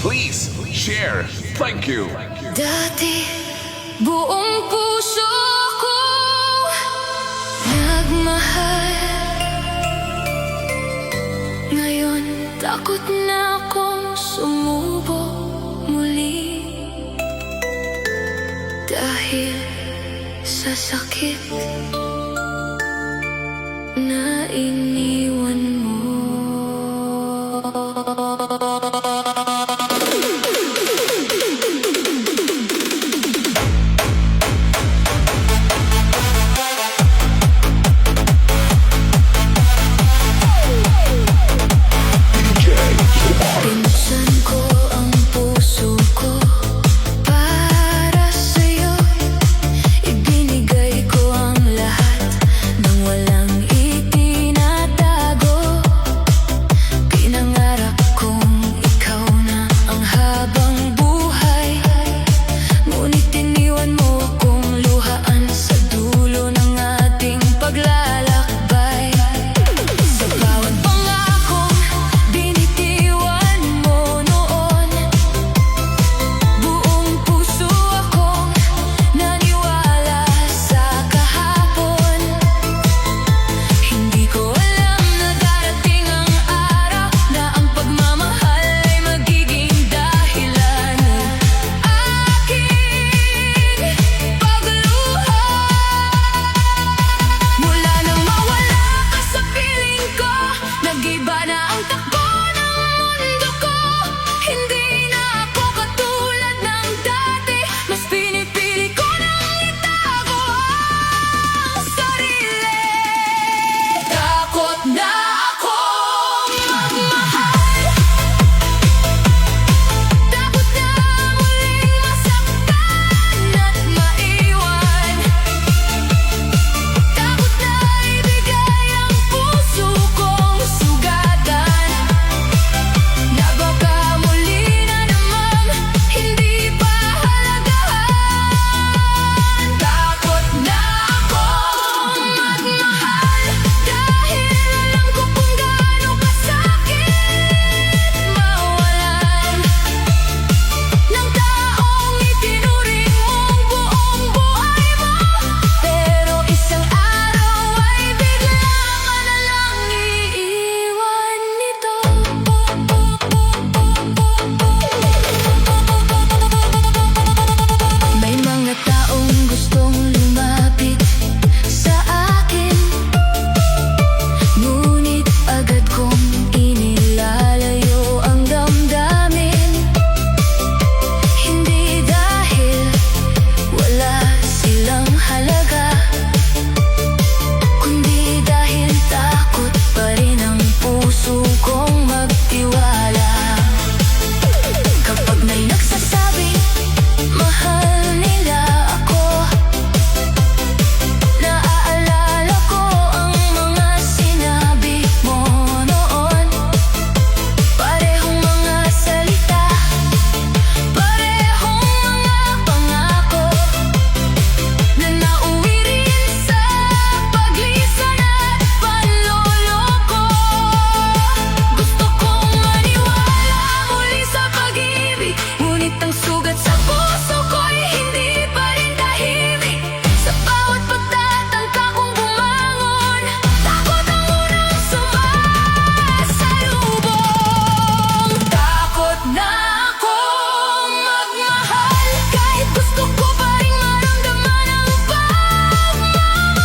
Please share. Thank you. Dati, buong puso ko nagmahal. Ngayon, takot na akong sumubok muli. Dahil sa sakit na iniwan mo. Pinuksan ko ang puso ko para sa'yo. Ibinigay ko ang lahat nang walang itinatago. Pinangarap kong ikaw na ang habang buhay. Ngunit iniwan mo kong luhaan sa dulo ng ating paglalakbay. Sa bawat pangakong binitiwan mo noon, buong puso akong naniwala sa kahapon. Hindi ko alam na darating ang araw na ang pagmamahal ay magiging dahilan ng aking pagluha. Mula nang mawala ka sa piling ko, nag-iba na ang takbo ng mundo ko. Hindi na ako katulad ng dati, mas pinipili ko nang itago ang sarili. Takot na akong magmahal. Takot na muling masaktan at maiwan. Takot na ibigay ang puso kong sugatan, na baka muli na namang hindi pa halagahan. Takot na akong magmahal, dahil alam ko kung gaano kasakit mawalan ng taong itinuring mong buong buhay mo. Pero isang araw ay bigla ka na lang iiwan nito. May mga taong gustong lumapit sa akin, ngunit agad kong inilalayo ang damdamin. Hindi dahil wala silang halaga, kundi dahil takot pa rin ang puso kong magtiwala. Kapag may nagsasabing mahal nila ako, naaalala ko ang mga sinabi mo noon. Parehong mga salita, parehong mga pangako, na nauwi rin sa paglisan at panloloko. Gusto kong maniwala muli sa pag-ibig, ngunit ang sugat sa puso ko'y hindi pa rin tahimik. Sa bawat pagtatangka kong bumangon, takot ang unang sumasalubong. Takot na akong magmahal, kahit gusto ko pa rin maramdaman ang pagmamahal.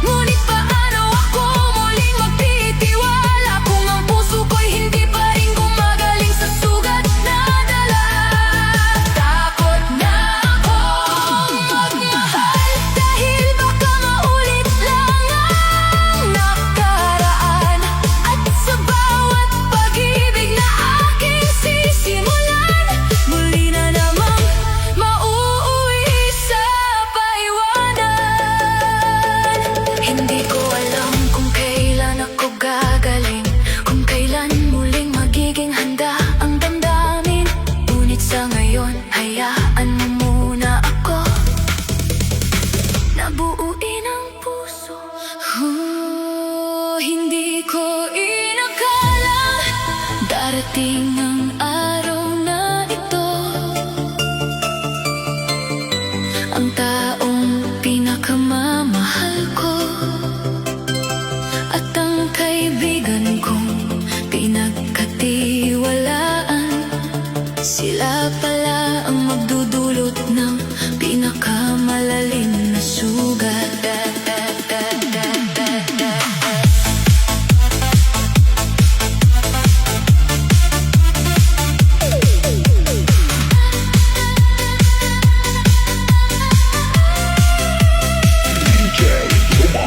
Ngunit paano ako muling magtitiwala kung ang puso ko'y hindi pa rin gumagaling sa sugat na dala? Takot na akong magmahal, dahil baka maulit lang ang nakaraan. At sa bawat pag-ibig na aking sisimulan, muli na namang mauuwi sa paiwanan. Hindi ko alam kung kailan ako gagaling, kung kailan muling magiging handa ang damdamin. Ngunit sa ngayon, hayaan mo muna ako nabuuin ang puso. Hindi ko inakala darating ang araw pinagkatiwalaan. Sila pala ang magdudulot ng pinakamalalim na sugat.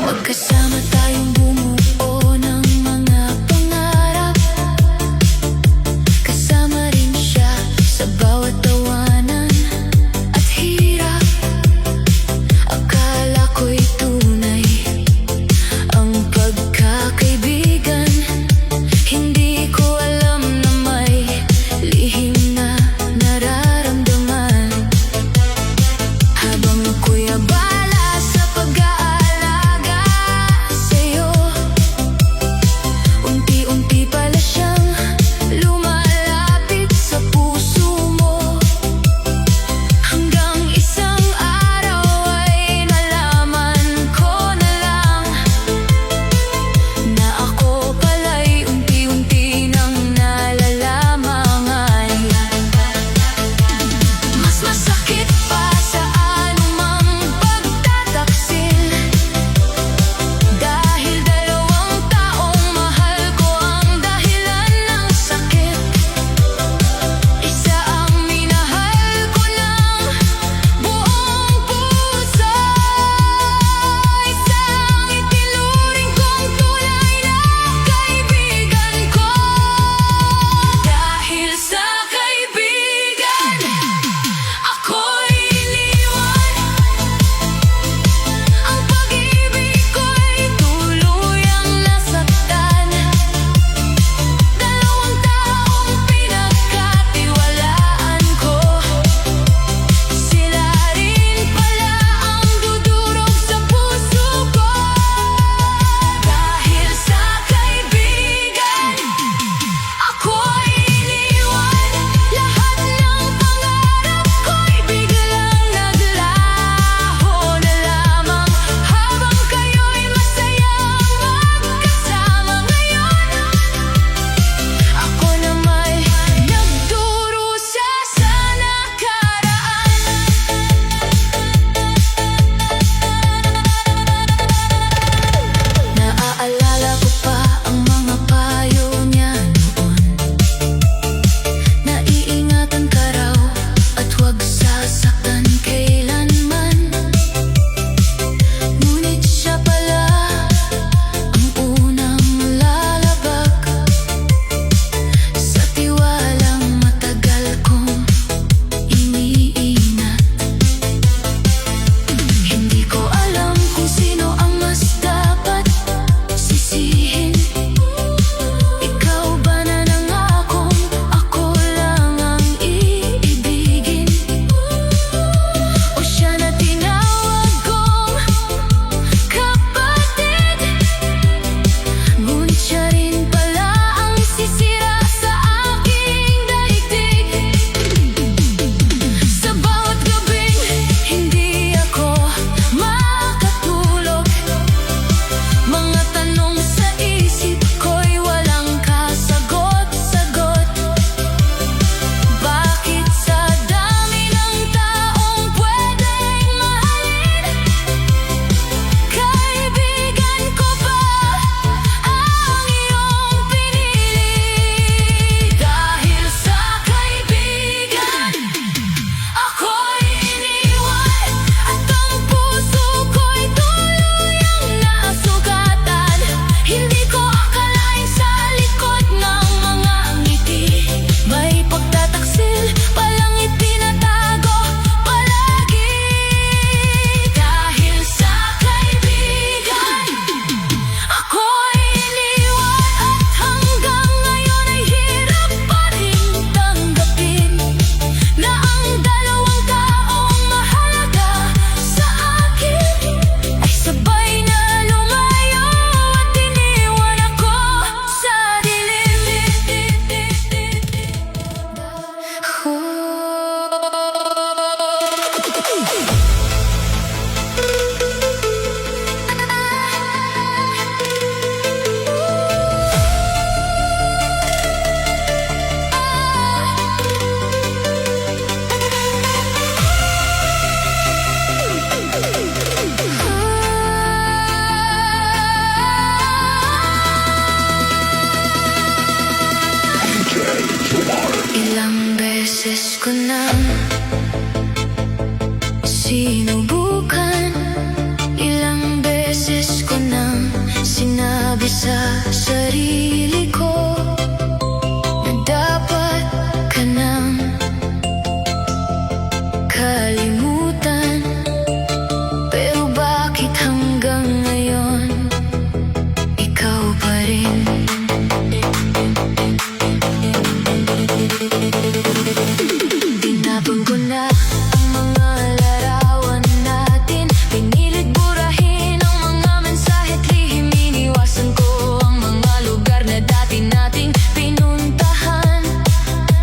Magkasama tayong bumuo ng mga pangarap. Kasama rin siya sa bawat Ilang beses ko nang sinubukan, ilang beses ko nang sinabi sa sarili ko na dapat ka nang kalimutan. Pero bakit hanggang ngayon ikaw pa rin? Tinapon ko na ang mga larawan natin, pinilit burahin ang mga mensahe at lihim. Iniwasan ko ang mga lugar na dati nating pinuntahan.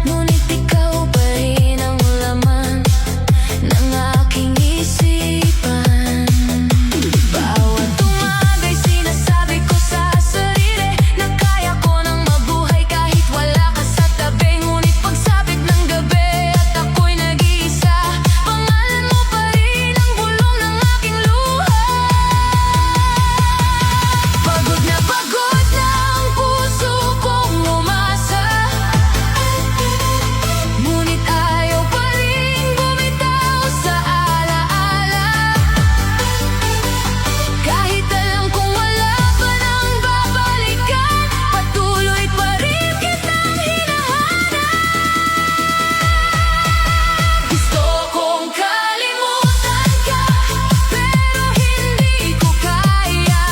Ngunit ikaw pa rin ang laman ng aking isipan. Bawat tumagay sinasabi ko sa sarili na kaya ko nang mabuhay kahit wala ka sa tabi. Ngunit pagsapit ng gabi at ako'y nag-iisa, pangalan mo pa rin ang bulong ng aking luha. Pagod na ang puso kong umasa, ngunit ayaw pa rin bumitaw sa alaala. Kahit alam kong wala pa nang babalikan, patuloy pa rin kitang hinahanap. Gusto kong kalimutan ka, pero hindi ko kaya.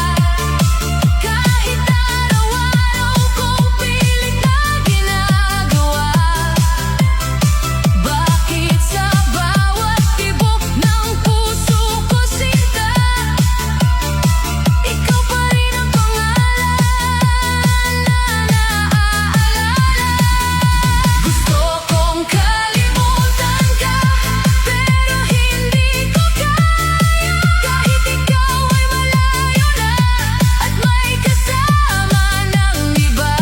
Kahit araw-araw kong pilit na ginagawa. Bakit sa bawat tibok ng puso ko sinta, ikaw pa rin ang pangalan na naaalala? Gusto kong kalimutan ka, pero hindi ko kaya. Kahit ikaw ay malayo na at may kasama ng iba,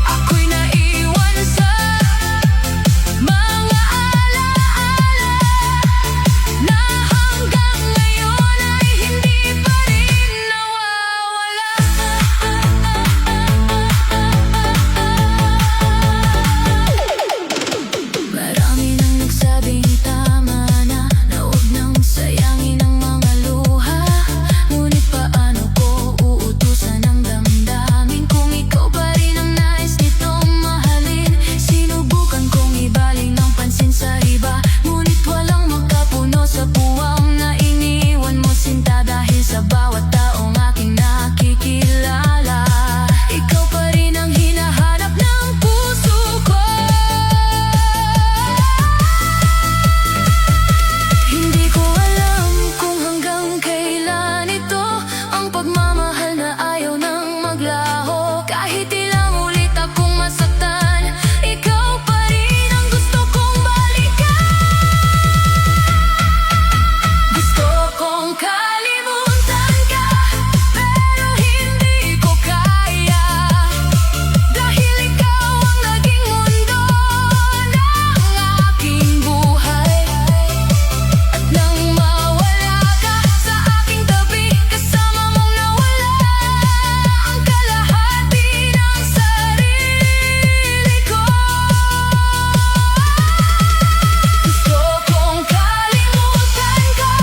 ako'y naiwan sa mga alaala na hanggang ngayon ay hindi pa rin nawawala. Marami nang nagsabing tama na huwag nang sayangin ang mga luha. Ngunit paano ko uutusan ang damdamin kung ikaw pa rin ang nais nitong mahalin? Sinubukan kong ibaling ang pansin sa iba, ngunit walang makapuno sa puwang na iniwan mo sinta. Dahil sa bawat taong aking nakikilala, ikaw pa rin ang hinahanap ng puso ko. Hindi ko alam kung hanggang kailan ito, ang pagmamahal na ayaw nang maglaho. Kahit ilang ulit akong masaktan, ikaw pa rin ang gusto kong balikan. Gusto kong kalimutan ka, pero hindi ko kaya. Dahil ikaw ang naging mundo ng aking buhay. At nang mawala ka sa aking tabi, kasama mong nawala ang kalahati ng sarili ko. Gusto kong kalimutan ka,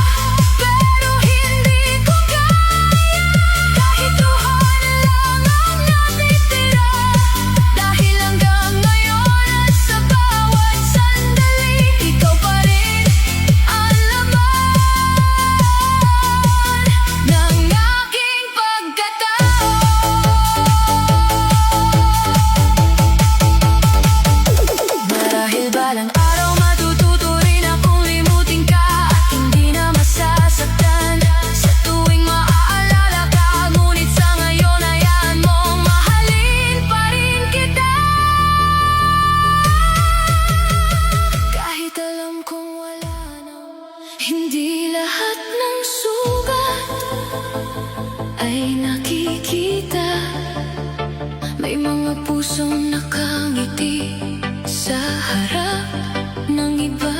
pero hindi ko kaya. Kahit luha na lang ang natitira, dahil hanggang ngayon at sa bawat sandali, ikaw pa rin ang laman ng aking pagkatao. Marahil balang araw matututo rin akong limutin ka at hindi na masasaktan sa tuwing maaalala ka. Ngunit sa ngayon hayaan mong mahalin pa rin kita. Kahit alam kong wala na, hindi lahat ng sugat ay nakikita. May mga pusong nakangiti sa harap ng iba,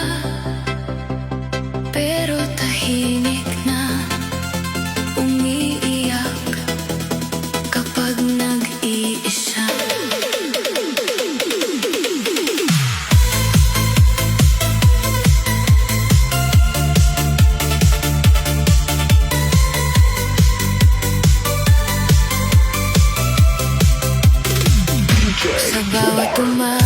pero tahimik na umiiyak kapag nag-iisa. Sa bawat umaga